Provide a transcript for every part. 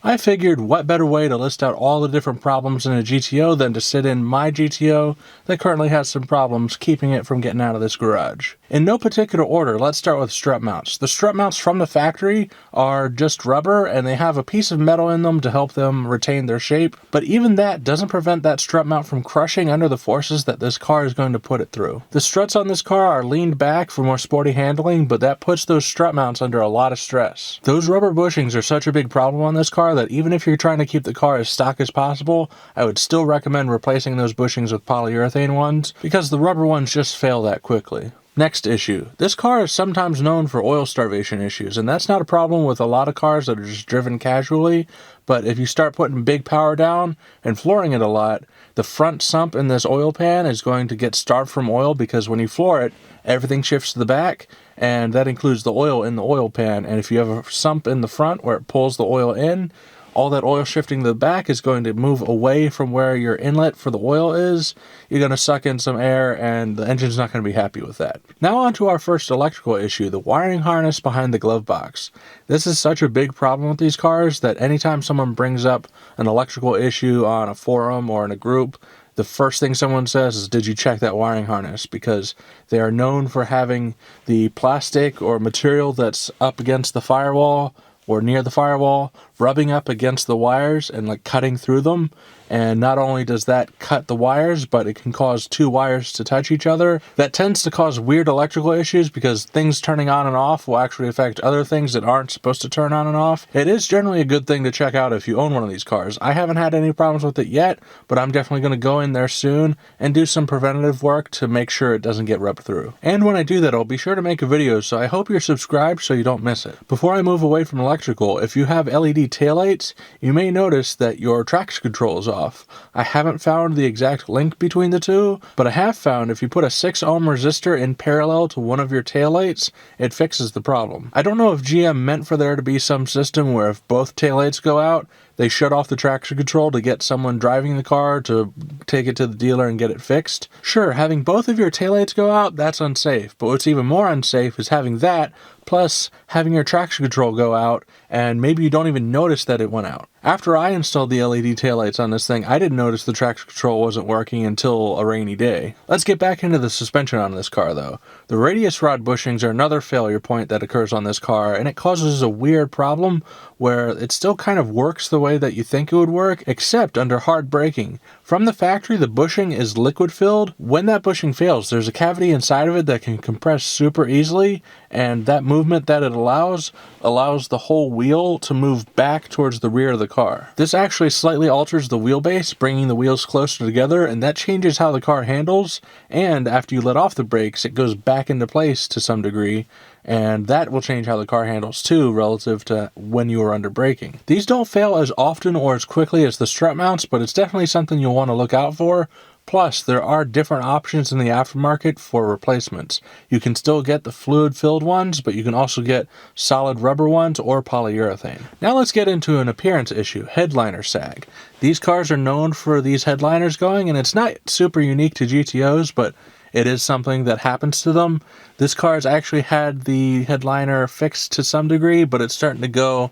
I figured what better way to list out all the different problems in a GTO than to sit in my GTO that currently has some problems keeping it from getting out of this garage. In no particular order, let's start with strut mounts. The strut mounts from the factory are just rubber and they have a piece of metal in them to help them retain their shape, but even that doesn't prevent that strut mount from crushing under the forces that this car is going to put it through. The struts on this car are leaned back for more sporty handling, but that puts those strut mounts under a lot of stress. Those rubber bushings are such a big problem on this car that even if you're trying to keep the car as stock as possible, I would still recommend replacing those bushings with polyurethane ones because the rubber ones just fail that quickly. Next issue. This car is sometimes known for oil starvation issues, and that's not a problem with a lot of cars that are just driven casually, but if you start putting big power down and flooring it a lot, the front sump in this oil pan is going to get starved from oil because when you floor it, everything shifts to the back, and that includes the oil in the oil pan, and if you have a sump in the front where it pulls the oil in, all that oil shifting to the back is going to move away from where your inlet for the oil is. You're going to suck in some air and the engine's not going to be happy with that. Now on to our first electrical issue, the wiring harness behind the glove box. This is such a big problem with these cars that anytime someone brings up an electrical issue on a forum or in a group, the first thing someone says is, did you check that wiring harness? Because they are known for having the plastic or material that's up against the firewall or near the firewall, rubbing up against the wires and like cutting through them. And not only does that cut the wires, but it can cause two wires to touch each other. That tends to cause weird electrical issues because things turning on and off will actually affect other things that aren't supposed to turn on and off. It is generally a good thing to check out if you own one of these cars. I haven't had any problems with it yet, but I'm definitely going to go in there soon and do some preventative work to make sure it doesn't get rubbed through. And when I do that, I'll be sure to make a video, so I hope you're subscribed so you don't miss it. Before I move away from electrical, if you have LED taillights, you may notice that your traction control is off. I haven't found the exact link between the two, but I have found if you put a 6 ohm resistor in parallel to one of your taillights, it fixes the problem. I don't know if GM meant for there to be some system where if both taillights go out, they shut off the traction control to get someone driving the car to take it to the dealer and get it fixed. Sure, having both of your taillights go out, that's unsafe, but what's even more unsafe is having that plus having your traction control go out and maybe you don't even notice that it went out. After I installed the LED taillights on this thing, I didn't notice the traction control wasn't working until a rainy day. Let's get back into the suspension on this car though. The radius rod bushings are another failure point that occurs on this car, and it causes a weird problem where it still kind of works the way that you think it would work, except under hard braking. From the factory, the bushing is liquid filled. When that bushing fails, there's a cavity inside of it that can compress super easily, and that movement that it allows the whole wheel to move back towards the rear of the car. This actually slightly alters the wheelbase, bringing the wheels closer together, and that changes how the car handles, and after you let off the brakes, it goes back into place to some degree, and that will change how the car handles too relative to when you are under braking. These don't fail as often or as quickly as the strut mounts, but it's definitely something you'll want to look out for. Plus, there are different options in the aftermarket for replacements. You can still get the fluid-filled ones, but you can also get solid rubber ones or polyurethane. Now let's get into an appearance issue, headliner sag. These cars are known for these headliners going, and it's not super unique to GTOs, but it is something that happens to them. This car's actually had the headliner fixed to some degree, but it's starting to go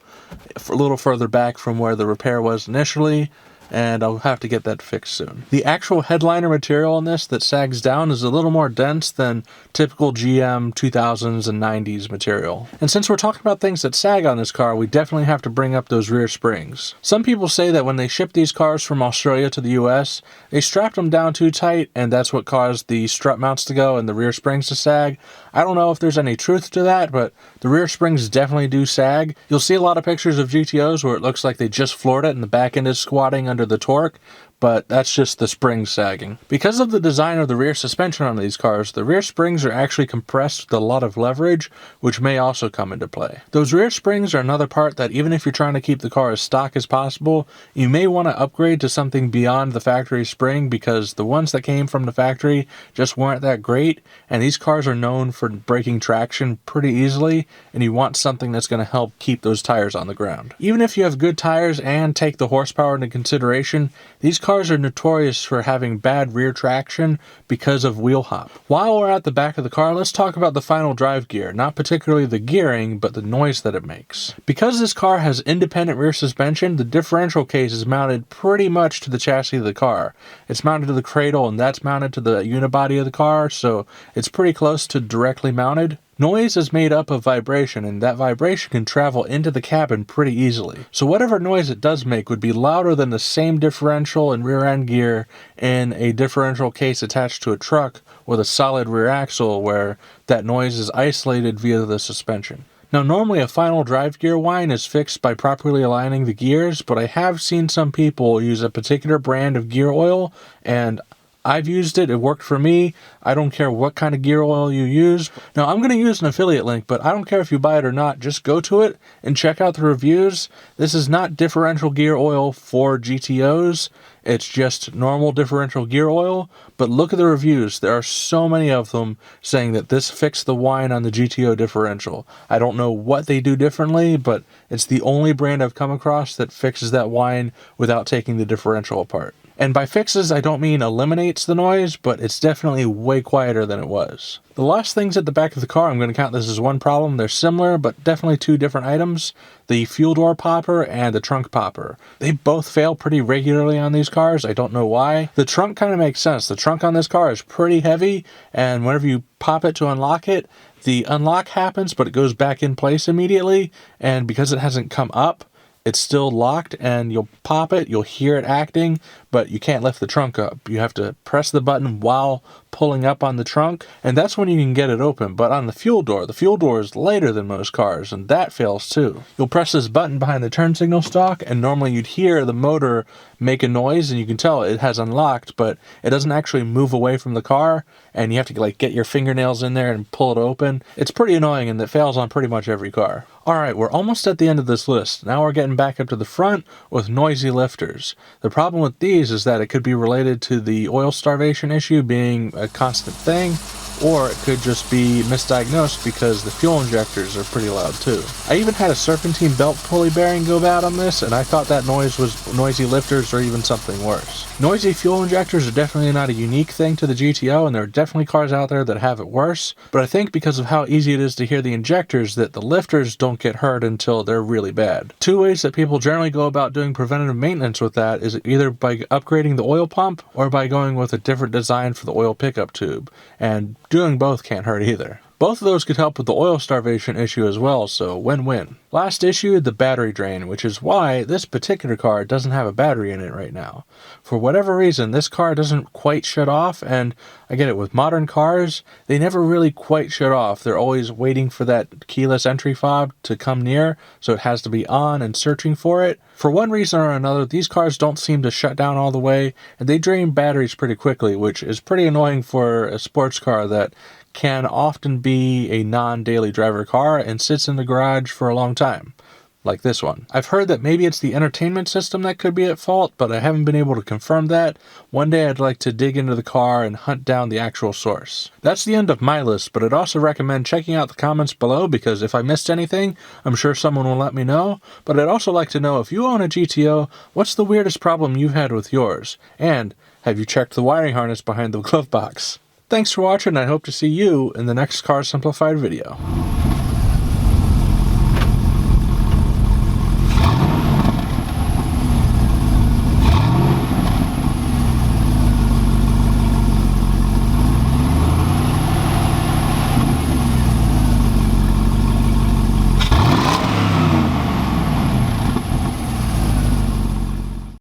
a little further back from where the repair was initially, and I'll have to get that fixed soon. The actual headliner material on this that sags down is a little more dense than typical GM 2000s and 90s material. And since we're talking about things that sag on this car, we definitely have to bring up those rear springs. Some people say that when they ship these cars from Australia to the US, they strapped them down too tight, and that's what caused the strut mounts to go and the rear springs to sag. I don't know if there's any truth to that, but the rear springs definitely do sag. You'll see a lot of pictures of GTOs where it looks like they just floored it and the back end is squatting under the torque, but that's just the springs sagging. Because of the design of the rear suspension on these cars, the rear springs are actually compressed with a lot of leverage, which may also come into play. Those rear springs are another part that even if you're trying to keep the car as stock as possible, you may want to upgrade to something beyond the factory spring because the ones that came from the factory just weren't that great, and these cars are known for breaking traction pretty easily, and you want something that's going to help keep those tires on the ground. Even if you have good tires and take the horsepower into consideration, restoration, these cars are notorious for having bad rear traction because of wheel hop. While we're at the back of the car, let's talk about the final drive gear, not particularly the gearing, but the noise that it makes. Because this car has independent rear suspension, the differential case is mounted pretty much to the chassis of the car. It's mounted to the cradle, and that's mounted to the unibody of the car, so it's pretty close to directly mounted. Noise is made up of vibration, and that vibration can travel into the cabin pretty easily. So whatever noise it does make would be louder than the same differential and rear end gear in a differential case attached to a truck with a solid rear axle where that noise is isolated via the suspension. Now normally a final drive gear whine is fixed by properly aligning the gears, but I have seen some people use a particular brand of gear oil, and I've used it. It worked for me. I don't care what kind of gear oil you use. Now, I'm going to use an affiliate link, but I don't care if you buy it or not. Just go to it and check out the reviews. This is not differential gear oil for GTOs. It's just normal differential gear oil. But look at the reviews. There are so many of them saying that this fixed the whine on the GTO differential. I don't know what they do differently, but it's the only brand I've come across that fixes that whine without taking the differential apart. And by fixes, I don't mean eliminates the noise, but it's definitely way quieter than it was. The last things at the back of the car, I'm going to count this as one problem. They're similar, but definitely two different items. The fuel door popper and the trunk popper. They both fail pretty regularly on these cars. I don't know why. The trunk kind of makes sense. The trunk on this car is pretty heavy, and whenever you pop it to unlock it, the unlock happens, but it goes back in place immediately, and because it hasn't come up, it's still locked, and you'll pop it, you'll hear it acting, but you can't lift the trunk up. You have to press the button while pulling up on the trunk, and that's when you can get it open. But on the fuel door is lighter than most cars, and that fails too. You'll press this button behind the turn signal stalk, and normally you'd hear the motor make a noise, and you can tell it has unlocked, but it doesn't actually move away from the car, and you have to get your fingernails in there and pull it open. It's pretty annoying, and it fails on pretty much every car. Alright, we're almost at the end of this list. Now we're getting back up to the front with noisy lifters. The problem with these is that it could be related to the oil starvation issue being a constant thing, or it could just be misdiagnosed because the fuel injectors are pretty loud too. I even had a serpentine belt pulley bearing go bad on this, and I thought that noise was noisy lifters or even something worse. Noisy fuel injectors are definitely not a unique thing to the GTO, and there are definitely cars out there that have it worse, but I think because of how easy it is to hear the injectors that the lifters don't get hurt until they're really bad. Two ways that people generally go about doing preventative maintenance with that is either by upgrading the oil pump or by going with a different design for the oil pickup tube, and doing both can't hurt either. Both of those could help with the oil starvation issue as well, so win-win. Last issue, the battery drain, which is why this particular car doesn't have a battery in it right now. For whatever reason, this car doesn't quite shut off, and I get it, with modern cars, they never really quite shut off. They're always waiting for that keyless entry fob to come near, so it has to be on and searching for it. For one reason or another, these cars don't seem to shut down all the way, and they drain batteries pretty quickly, which is pretty annoying for a sports car that can often be a non-daily driver car and sits in the garage for a long time, like this one. I've heard that maybe it's the entertainment system that could be at fault, but I haven't been able to confirm that. One day I'd like to dig into the car and hunt down the actual source. That's the end of my list, but I'd also recommend checking out the comments below, because if I missed anything, I'm sure someone will let me know. But I'd also like to know, if you own a GTO, what's the weirdest problem you've had with yours? And have you checked the wiring harness behind the glove box? Thanks for watching, and I hope to see you in the next Car Simplified video.